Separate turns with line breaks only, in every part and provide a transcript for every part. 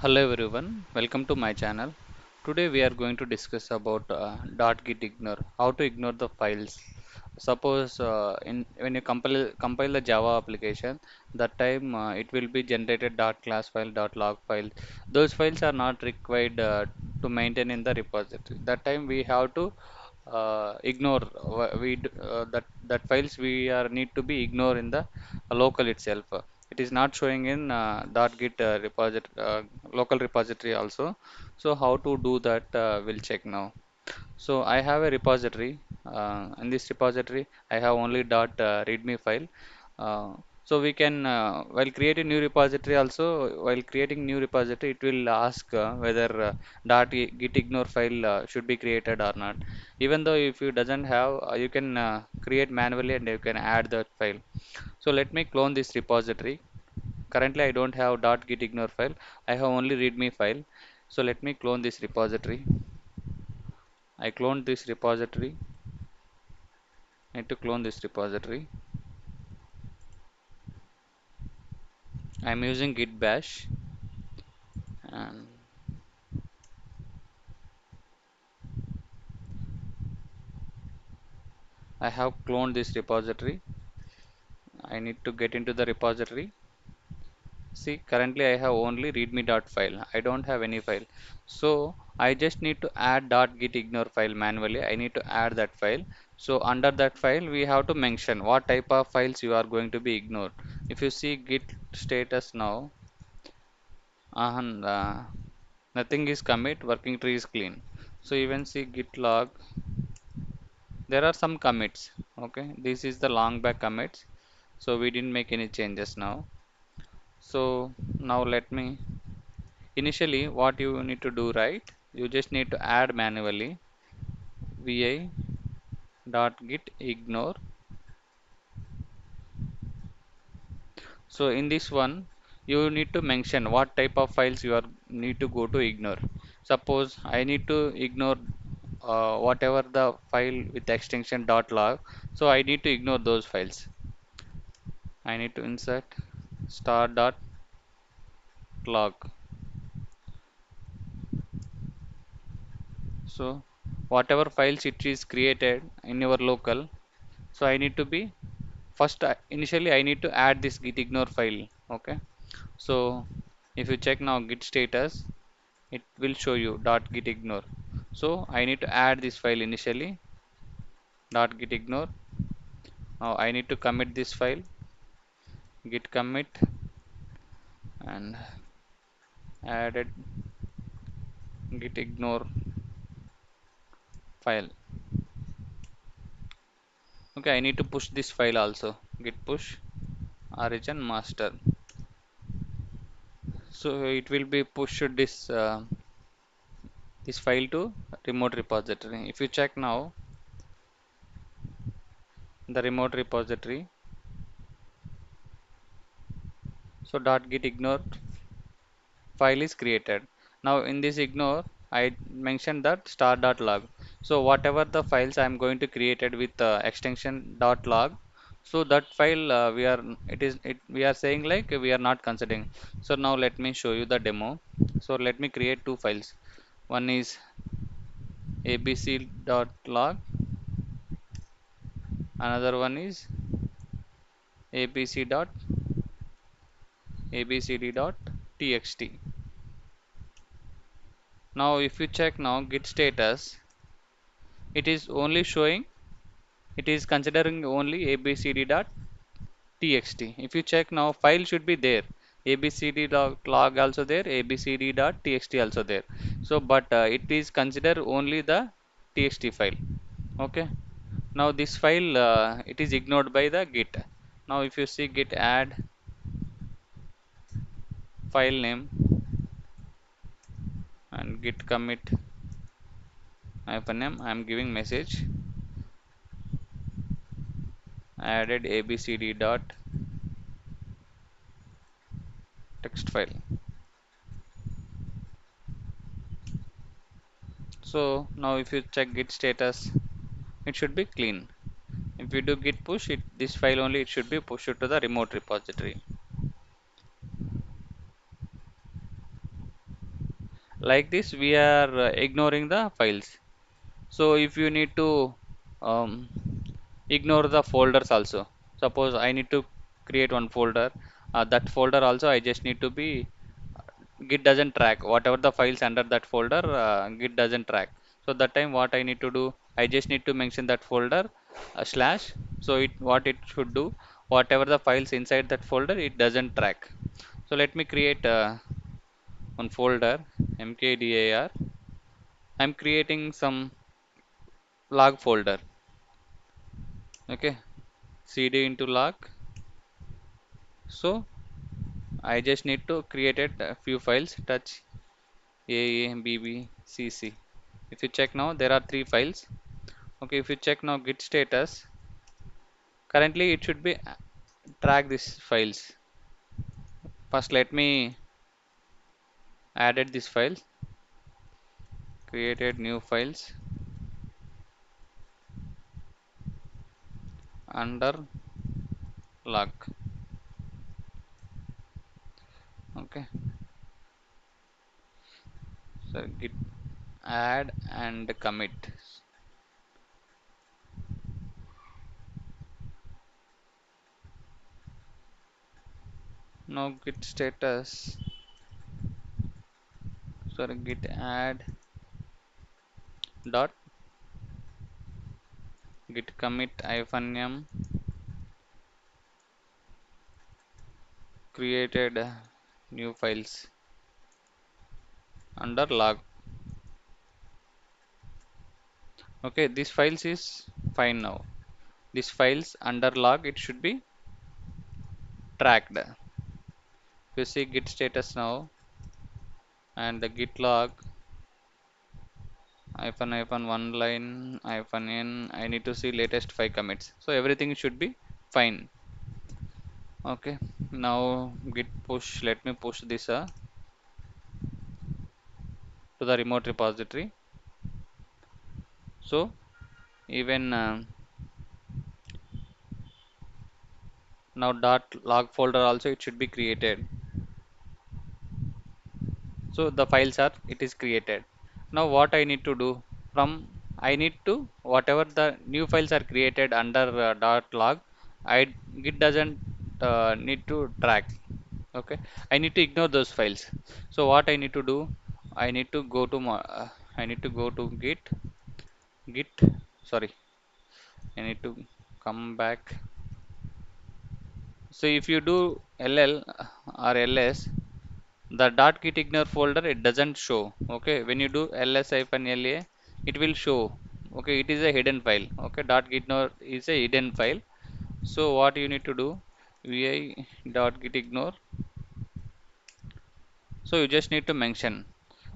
Hello everyone, welcome to my channel. Today we are going to discuss about .git ignore, how to ignore the files. Suppose when you compile the Java application, that time it will be generated .class file, .log file. Those files are not required to maintain in the repository. That time we have to ignore that files we are need to be ignore in the local itself. It is not showing in .git repository, local repository also. So how to do that, we'll check now. So I have a repository. In this repository I have only .readme file. uh, so we can, while creating new repository also, while creating new repository it will ask whether git ignore file should be created or not. Even though if you doesn't have, you can create manually and you can add that file. So let me clone this repository. Currently I don't have .git ignore file, I have only readme file. So let me clone this repository. I cloned this repository. I need to clone this repository. I am using git bash, and I have cloned this repository. I need to get into the repository. See, currently I have only readme.file. I don't have any file. So I just need to add .git ignore file manually. I need to add that file. So under that file we have to mention what type of files you are going to be ignored. If you see git status now, and nothing is commit, working tree is clean. So even see git log, there are some commits. Okay, this is the long back commits. So we didn't make any changes now. So now let me, initially what you need to do, right, you just need to add manually vi dot git ignore. So in this one you need to mention what type of files you are need to go to ignore. Suppose I need to ignore whatever the file with extension .log, so I need to ignore those files. I need to insert star.log. So whatever files it is created in your local, so I need to be first, initially I need to add this git ignore file. Okay, so if you check now git status, it will show you .git ignore. So I need to add this file initially, .git ignore. Now I need to commit this file, git commit, and added git ignore file. Okay, I need to push this file also, git push origin master. So it will be pushed this file to remote repository. If you check now the remote repository, so .git ignore file is created. Now in this ignore I mentioned that star.log. So whatever the files I am going to create it with extension .log, so that file we are saying like we are not considering. So now let me show you the demo. So let me create two files. One is abc.log, another one is abcd.txt. Now if you check now git status, it is only showing, it is considering only abcd.txt. If you check now, file should be there, abcd.log also there, abcd.txt also there. So but it is consider only the txt file. Okay, now this file it is ignored by the git. Now if you see git add file name and git commit hyphen m, I am giving message added abcd dot text file. So now if you check git status, it should be clean. If you do git push, this file only it should be pushed to the remote repository. Like this we are ignoring the files. So if you need to um, ignore the folders also, suppose I need to create one folder, that folder also I just need to be Git doesn't track whatever the files under that folder, Git doesn't track. So that time what I need to do, I just need to mention that folder slash. So it what it should do, whatever the files inside that folder it doesn't track. So let me create one folder mkdir. I'm creating some log folder. Okay, cd into log. So I just need to create a few files, touch a b b c c. If you check now, there are three files. Okay, if you check now git status, currently it should be track these files. First let me added these files, created new files under log. Okay, so git add and commit. Now git status, sorry, git add dot git commit hyphen m created new files under log. Okay, this files is fine now. This files under log it should be tracked. If you see git status now and the git log hyphen hyphen one line hyphen n, I need to see latest 5 commits. So everything should be fine. Okay, now git push. Let me push this to the remote repository. So even now dot log folder also it should be created. So the files are it is created. Now what I need to do, from I need to whatever the new files are created under dot log, I Git doesn't need to track. Okay, I need to ignore those files. So what I need to do, I need to go to my I need to go to git sorry, I need to come back. So if you do ll or ls, the .git ignore folder it doesn't show. Okay, when you do ls hyphen la it will show. Okay, it is a hidden file. Okay, .git ignore is a hidden file. So what you need to do, vi .git ignore. So you just need to mention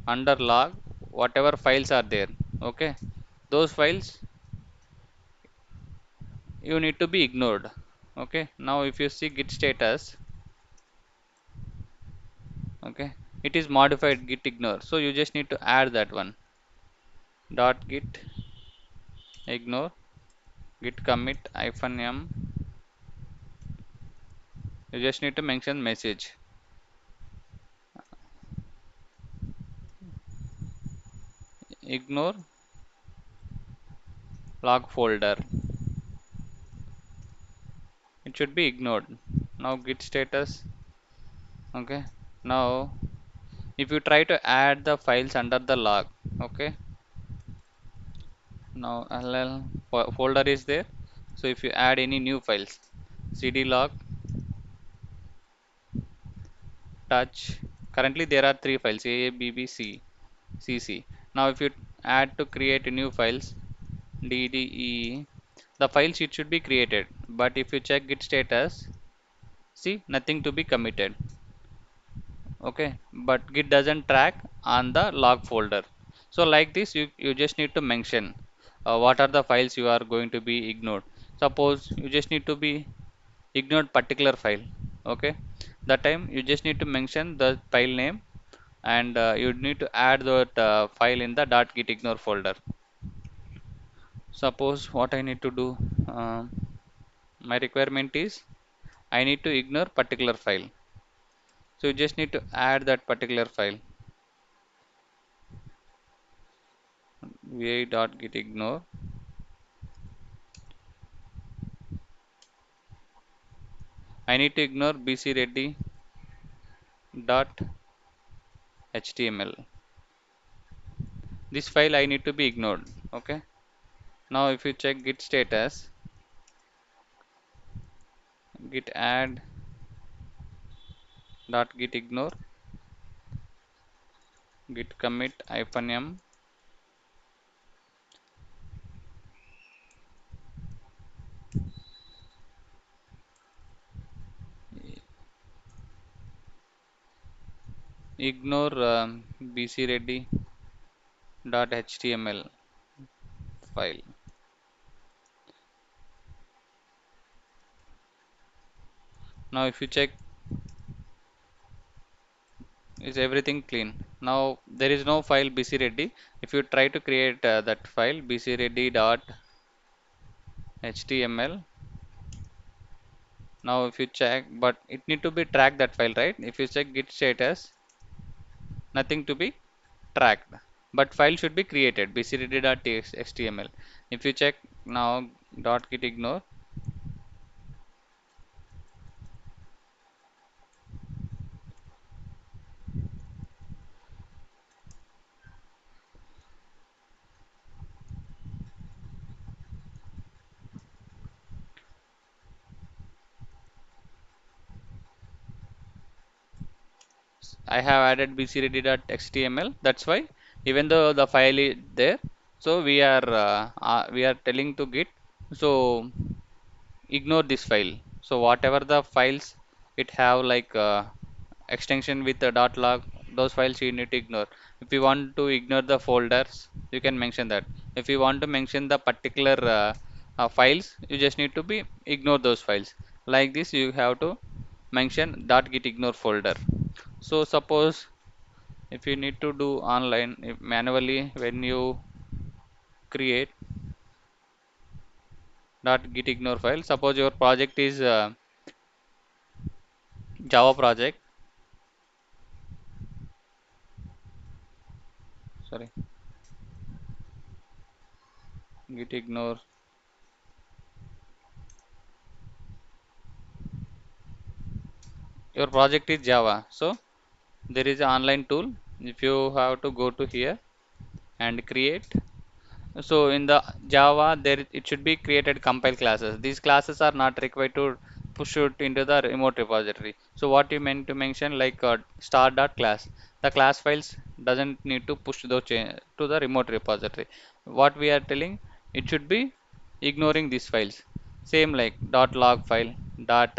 under log whatever files are there. Okay, those files you need to be ignored. Okay, now if you see git status, okay, it is modified git ignore. So you just need to add that one .git ignore git commit hyphen m. You just need to mention message ignore log folder. It should be ignored. Now git status. Okay, now if you try to add the files under the log, okay, now ll folder is there. So if you add any new files, cd log touch, currently there are three files a b b c c c. Now if you add to create new files d d e, the files it should be created, but if you check git status, see nothing to be committed. Okay, but git doesn't track on the log folder. So like this you just need to mention what are the files you are going to be ignored. Suppose you just need to be ignored particular file. Okay, that time you just need to mention the file name, and you need to add that file in the .git ignore folder. Suppose what I need to do, my requirement is I need to ignore particular file. So you just need to add that particular file. vi.gitignore. I need to ignore bcreddy.html. This file I need to be ignored. Okay. Now if you check git status, git add dot git ignore, git commit -m, ignore bcreddy.html file. Now if you check, is everything clean? Now there is no file bcreddy. If you try to create that file bcreddy.html, now if you check, but it need to be track that file, right? If you check git status, nothing to be tracked, but file should be created bcreddy.html. If you check now dot git ignore, I have added bcreddy.html. That's why even though the file is there, so we are telling to git, so ignore this file. So whatever the files it have like extension with the .log, those files you need to ignore. If you want to ignore the folders, you can mention that. If you want to mention the particular files, you just need to be ignore those files. Like this, you have to mention .git ignore folder. So suppose if you need to do online manually, when you create .git ignore file, suppose your project is Java project, sorry, git ignore, your project is Java, so there is an online tool. If you have to go to here and create, so in the Java there it should be created compile classes. These classes are not required to push it into the remote repository. So what you meant to mention like star dot class, the class files doesn't need to push those to the remote repository. What we are telling, it should be ignoring these files. Same like dot log file, dot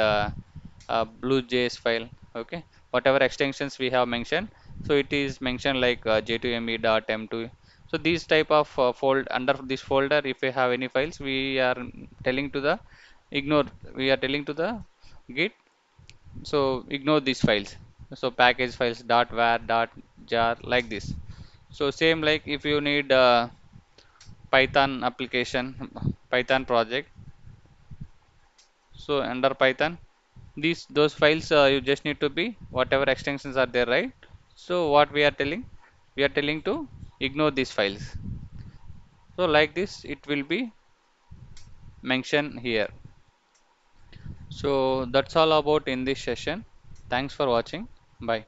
blue.js file. Okay, whatever extensions we have mentioned, so it is mentioned like j2me dot m2. So these type of fold under this folder, if we have any files, we are telling to the ignore. We are telling to the git. So ignore these files. So package files dot var dot jar like this. So same like if you need Python application, Python project. So under Python, these those files you just need to be whatever extensions are there, right? So what we are telling, we are telling to ignore these files. So like this it will be mentioned here. So that's all about in this session. Thanks for watching. Bye.